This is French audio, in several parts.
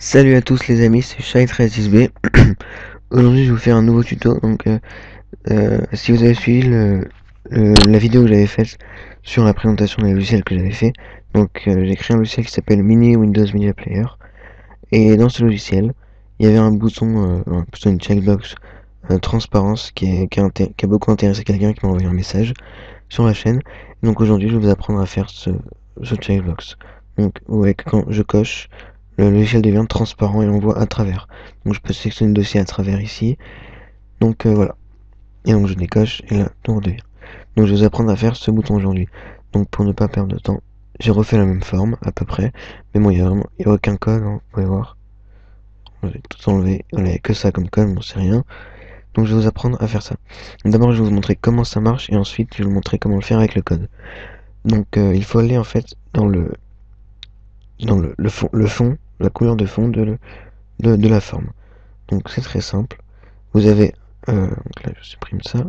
Salut à tous les amis, c'est Shy13SB. Aujourd'hui je vais vous faire un nouveau tuto. Si vous avez suivi la vidéo que j'avais faite sur la présentation des logiciels que j'avais fait, j'ai créé un logiciel qui s'appelle Mini Windows Media Player. Et dans ce logiciel, il y avait un bouton, plutôt une checkbox transparence qui a beaucoup intéressé quelqu'un qui m'a envoyé un message sur la chaîne. Donc aujourd'hui je vais vous apprendre à faire ce checkbox. Donc ouais, quand je coche, le logiciel devient transparent et on voit à travers. Donc je peux sélectionner le dossier à travers ici. Voilà. Et donc je décoche et là tout redevient. Donc je vais vous apprendre à faire ce bouton aujourd'hui. Donc pour ne pas perdre de temps, j'ai refait la même forme à peu près. Mais bon, il y a aucun code, hein, vous pouvez voir. J'ai tout enlevé. Il n'y avait que ça comme code, bon c'est rien. Donc je vais vous apprendre à faire ça. D'abord je vais vous montrer comment ça marche et ensuite je vais vous montrer comment le faire avec le code. Il faut aller en fait dans le fond, la couleur de fond de la forme. Donc c'est très simple. Vous avez, donc là je supprime ça.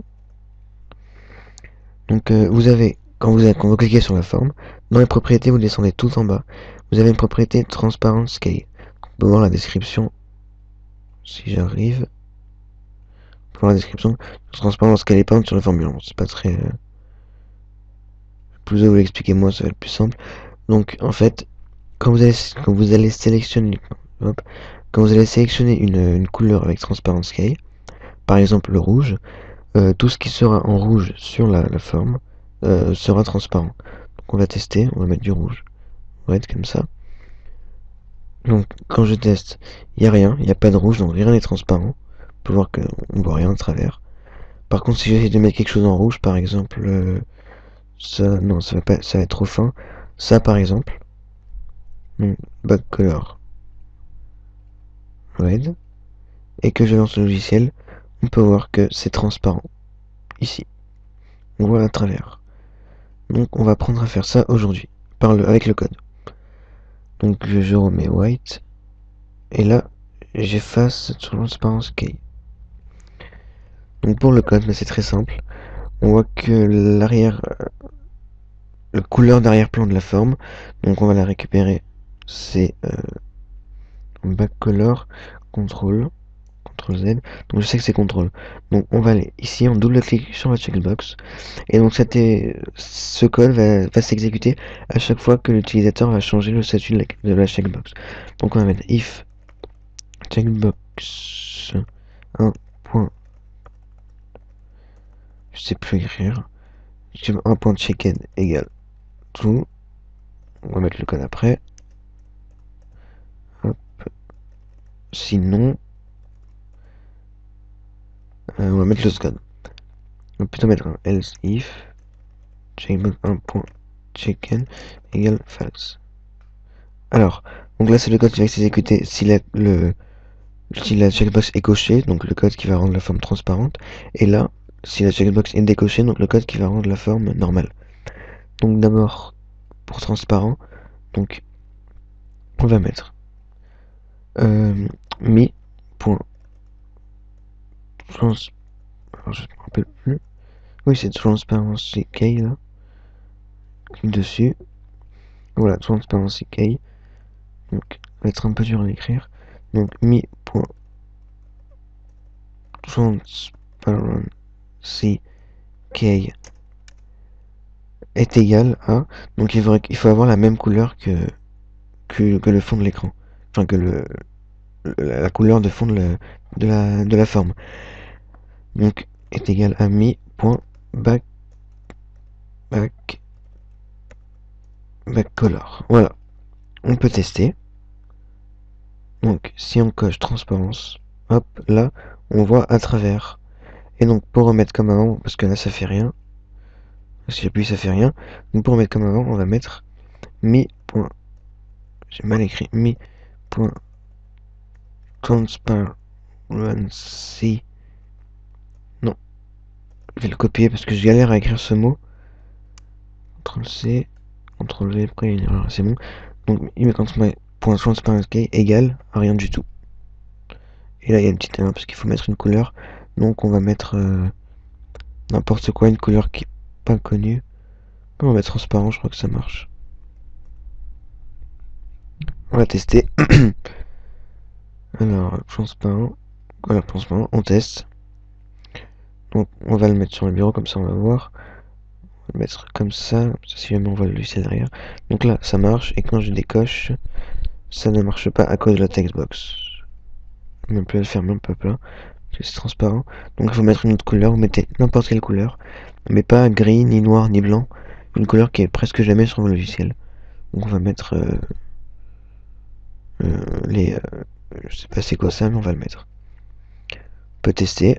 Vous avez, quand vous cliquez sur la forme, dans les propriétés vous descendez tout en bas. Vous avez une propriété Transparent Scale. On peut voir la description, si j'arrive. On peut voir la description. Transparent Scale est peinte sur la formule. C'est pas très... plus vous l'expliquer moi, ça va être plus simple. Donc en fait, quand vous allez sélectionner, hop, quand vous allez sélectionner une couleur avec Transparent Scale, par exemple le rouge, tout ce qui sera en rouge sur la forme sera transparent. Donc on va tester, on va mettre du rouge. On va être comme ça. Donc quand je teste, il n'y a rien, il n'y a pas de rouge, donc rien n'est transparent. On peut voir qu'on ne voit rien à travers. Par contre, si j'essaie de mettre quelque chose en rouge, par exemple, ça, non, ça va pas, ça va être trop fin. Ça, par exemple, back color red, et que je lance le logiciel, on peut voir que c'est transparent. Ici, on voit à travers. Donc on va apprendre à faire ça aujourd'hui, avec le code. Donc je remets white, et là, j'efface cette transparence key. Donc pour le code, c'est très simple. On voit que la couleur d'arrière-plan de la forme, donc on va la récupérer, c'est back color, contrôle Z. Donc je sais que c'est contrôle. Donc on va aller ici, on double-clique sur la checkbox. Et donc ce code va s'exécuter à chaque fois que l'utilisateur va changer le statut de la checkbox. Donc on va mettre if checkbox 1. Je sais plus écrire. 1.checked égale tout. On va mettre le code après. Hop. Sinon, on va mettre le code. On va plutôt mettre un else if checkbox 1.checked égale false. Alors, donc là c'est le code qui va s'exécuter si la checkbox est cochée, donc le code qui va rendre la forme transparente. Et là, si la checkbox est décochée, donc le code qui va rendre la forme normale. Donc d'abord, pour transparent, donc on va mettre mi. Alors je me rappelle plus. Oui, c'est Transparency Key là. Clique dessus. Voilà, Transparency Key. Donc, ça va être un peu dur à écrire. Donc, mi.transparency key est égal à. Donc, il faut avoir la même couleur que le fond de l'écran. Enfin, que la couleur de fond de la forme. Donc, est égal à mi.back color. Voilà. On peut tester. Donc, si on coche transparence, hop, là, on voit à travers. Et donc, pour remettre comme avant, parce que là, ça fait rien. Si j'appuie, ça fait rien. Donc, pour remettre comme avant, on va mettre mi. J'ai mal écrit. Mi.transparency. Non. Je vais le copier parce que je galère à écrire ce mot. CTRL-C. CTRL-V, après, il y a une erreur, c'est bon. Donc, mi.transparency égale à rien du tout. Et là, il y a une petite erreur parce qu'il faut mettre une couleur. Donc, on va mettre n'importe quoi, une couleur qui est pas connue. On va mettre transparent, je crois que ça marche. On va tester. Alors, transparent. Voilà, transparent, on teste. Donc, on va le mettre sur le bureau, comme ça on va voir. On va le mettre comme ça si jamais on voit le logiciel derrière. Donc là, ça marche, et quand je décoche, ça ne marche pas à cause de la textbox. On peut le fermer, on peut pas, parce que c'est transparent. Donc il faut mettre une autre couleur, vous mettez n'importe quelle couleur, mais pas gris, ni noir, ni blanc. Une couleur qui est presque jamais sur le logiciel. Donc on va mettre je sais pas c'est quoi ça, mais on va le mettre. On peut tester.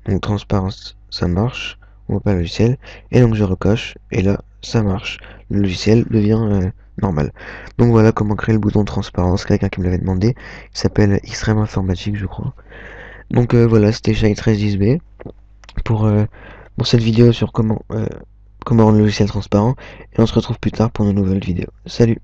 Donc transparence, ça marche. On voit pas le logiciel. Et donc je recoche. Et là, ça marche. Le logiciel devient normal. Donc voilà comment créer le bouton transparence. Quelqu'un qui me l'avait demandé. Il s'appelle Extrême Informatique, je crois. Donc voilà, c'était Shy1310B pour cette vidéo sur comment rendre le logiciel transparent. Et on se retrouve plus tard pour une nouvelle vidéo. Salut!